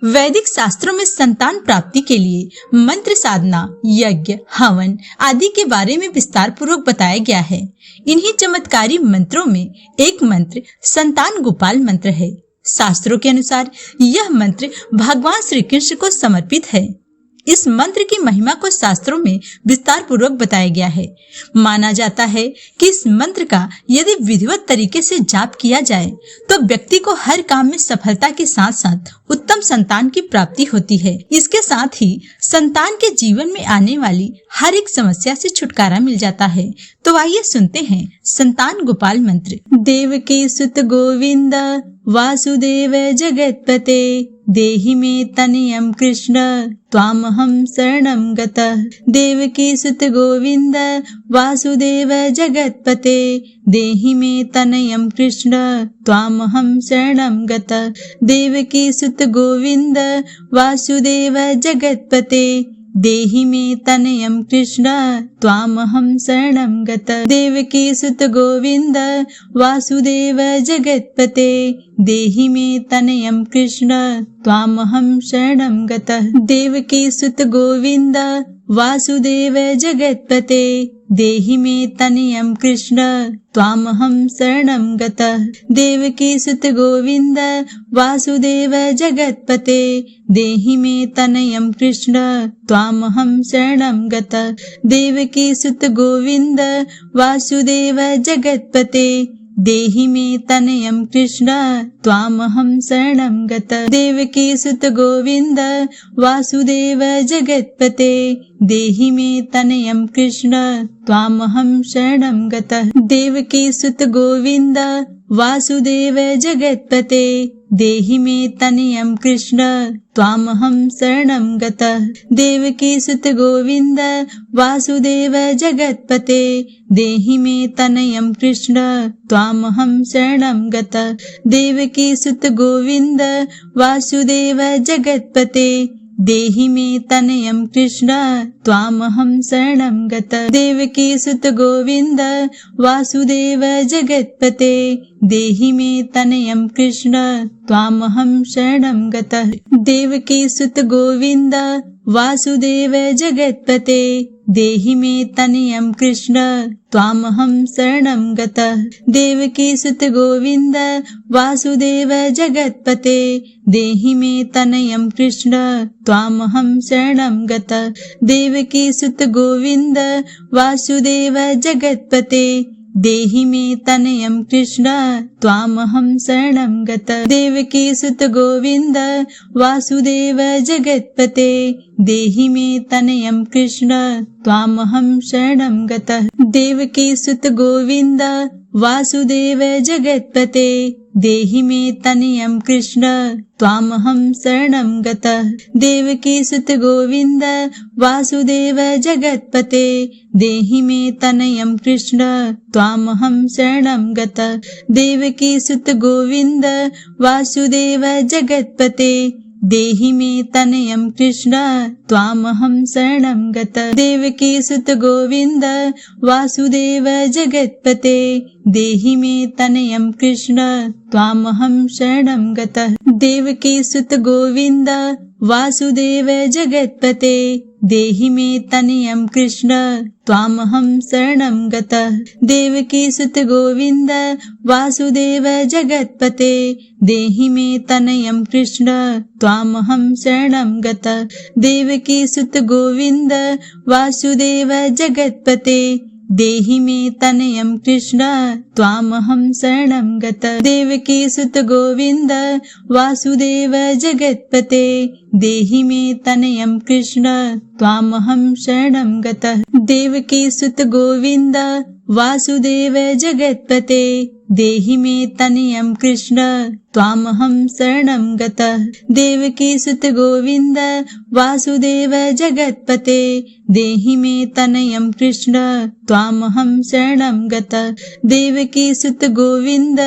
वैदिक शास्त्रों में संतान प्राप्ति के लिए मंत्र साधना, यज्ञ, हवन आदि के बारे में विस्तार पूर्वक बताया गया है। इन्हीं चमत्कारी मंत्रों में एक मंत्र संतान गोपाल मंत्र है। शास्त्रों के अनुसार यह मंत्र भगवान श्री कृष्ण को समर्पित है। इस मंत्र की महिमा को शास्त्रों में विस्तार पूर्वक बताया गया है। माना जाता है कि इस मंत्र का यदि विधिवत तरीके से जाप किया जाए तो व्यक्ति को हर काम में सफलता के साथ साथ उत्तम संतान की प्राप्ति होती है। इसके साथ ही संतान के जीवन में आने वाली हर एक समस्या से छुटकारा मिल जाता है। तो आइए सुनते हैं संतान गोपाल मंत्र। देवकी सुत गोविंद वासुदेव जगत्पते देहि मे तनयं कृष्ण त्वामहं शरणं गतः। देवकी सुत गोविंद वासुदेव जगत्पते देहि मे तनयं कृष्ण त्वामहं शरणं गतः। देवकी सुत गोविंद वासुदेव जगत्पते देहि मे तनयं कृष्ण त्वामहं शरणं गतः। देवकी सुत गोविंद वासुदेव जगत्पते देहि मे तनयं कृष्ण त्वामहं शरणं गतः। देवकी सुत गोविंद वासुदेव जगत्पते देहि मे तनयं कृष्ण त्वामहं शरणं गतः। देवकी सुत गोविंद वासुदेव जगत्पते देहि मे तनयं कृष्ण त्वामहं शरणं गतः। देवकी सुत गोविंद वासुदेव जगत्पते देहि मे तनयं कृष्ण त्वामहं शरणं गतः। देवकी सुत गोविंद वासुदेव जगत्पते देहि मे तनयं कृष्ण त्वामहं शरणं गतः। देवकी सुत गोविंद वासुदेव जगत्पते देहि मे तनयं कृष्ण त्वामहं शरणं गतः। देवकी सुत गोविंद वासुदेव जगत्पते देहि मे तनयं कृष्ण त्वामहं शरणं गतः। देवकी सुत गोविंद वासुदेव जगत्पते देहि मे तनयं कृष्ण त्वामहं शरणं गतः। देवकी सुत गोविंद वासुदेव जगत्पते देहि मे तनयं कृष्ण त्वामहं शरणं गतः। देवकी सुत गोविंद वासुदेव जगत्पते देहि मे तनयं कृष्ण त्वामहं शरणं गतः। देवकी सुत गोविंद वासुदेव जगत्पते देहि मे तनयं कृष्ण त्वामहं शरणं गतः। देवकी सुत गोविंद वासुदेव जगत्पते देहि मे तनयं कृष्ण त्वामहं शरणं गतः। देवकी सुत गोविंद वासुदेव जगत्पते देहि मे तनयं कृष्ण त्वामहं शरणं गतः। देवकी सुत गोविंद वासुदेव जगत्पते देहि मे तनयं कृष्ण त्वामहं शरणं गतः। देवकी सुत गोविंद वासुदेव जगत्पते देहि मे तनयं कृष्ण त्वामहं शरणं गतः। देवकी सुत गोविंद वासुदेव जगत्पते देहि मे तनयं कृष्ण त्वामहं शरणं गतः। देवकी सुत गोविंद वासुदेव जगत्पते देहि मे तनयं कृष्ण त्वामहं शरणं गतः। देवकी सुत गोविंद वासुदेव जगत्पते देहि मे तनयं कृष्ण त्वामहं शरणं गतः। देवकी सुत गोविंद वासुदेव जगत्पते देहि मे तनयं कृष्ण त्वामहं शरणं गतः। देवकी सुत गोविंद वासुदेव जगत्पते देहि मे तनयं कृष्ण त्वामहं शरणं गतः। देवकी सुत गोविंद वासुदेव जगत्पते देहि मे तनयं कृष्ण त्वामहं शरणं गतः। देवकी सुत गोविंद वासुदेव जगत्पते देहि मे तनयं कृष्ण त्वामहं शरणं गतः। देवकी सुत गोविंद वासुदेव जगत्पते देहि मे तनयं कृष्ण त्वामहं शरणं गतः। देवकी सुत गोविंद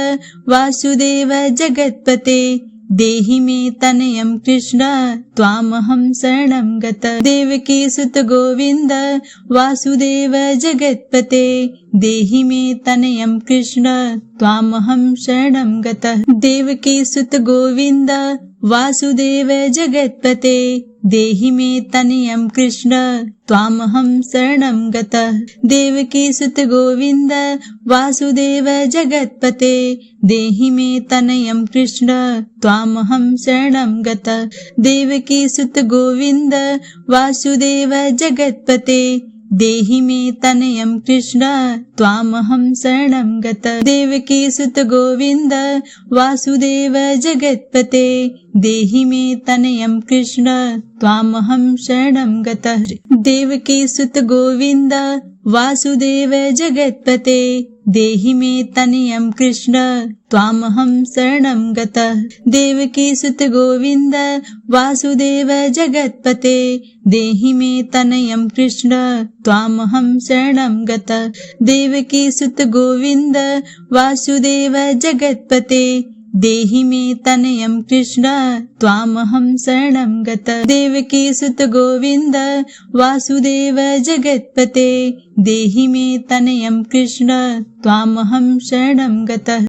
वासुदेव जगत्पते देहि मे तनयं कृष्ण त्वामहं शरणं गतः। देवकी सुत गोविंद वासुदेव जगत्पते देहि मे तनयं कृष्ण त्वामहं शरणं गतः। देवकी सुत गोविंद वासुदेव जगत्पते देहि मे तनयं कृष्ण त्वामहं शरणं गतः। देवकी सुत गोविंद वासुदेव जगत्पते देहि मे तनयं कृष्ण त्वामहं शरणं गतः। देवकी सुत गोविंद वासुदेव जगत्पते देहि मे तनयं कृष्ण त्वामहं शरणं गतः। देवकी सुत गोविंद वासुदेव जगत्पते देहि मे तनयं कृष्ण त्वामहं शरणं गतः। देवकी सुत गोविंद वासुदेव जगत्पते देहि मे तनयं कृष्ण त्वामहं शरणं गतः। देवकी सुत गोविंद वासुदेव जगत्पते देहि मे तनयं कृष्ण त्वामहं शरणं गतः। देवकी सुत गोविंद वासुदेव जगत्पते देहि मे तनयं कृष्ण त्वामहं शरणं गतः। देवकी सुत गोविंद वासुदेव जगत्पते देहि मे तनयं कृष्ण त्वामहं शरणं गतः।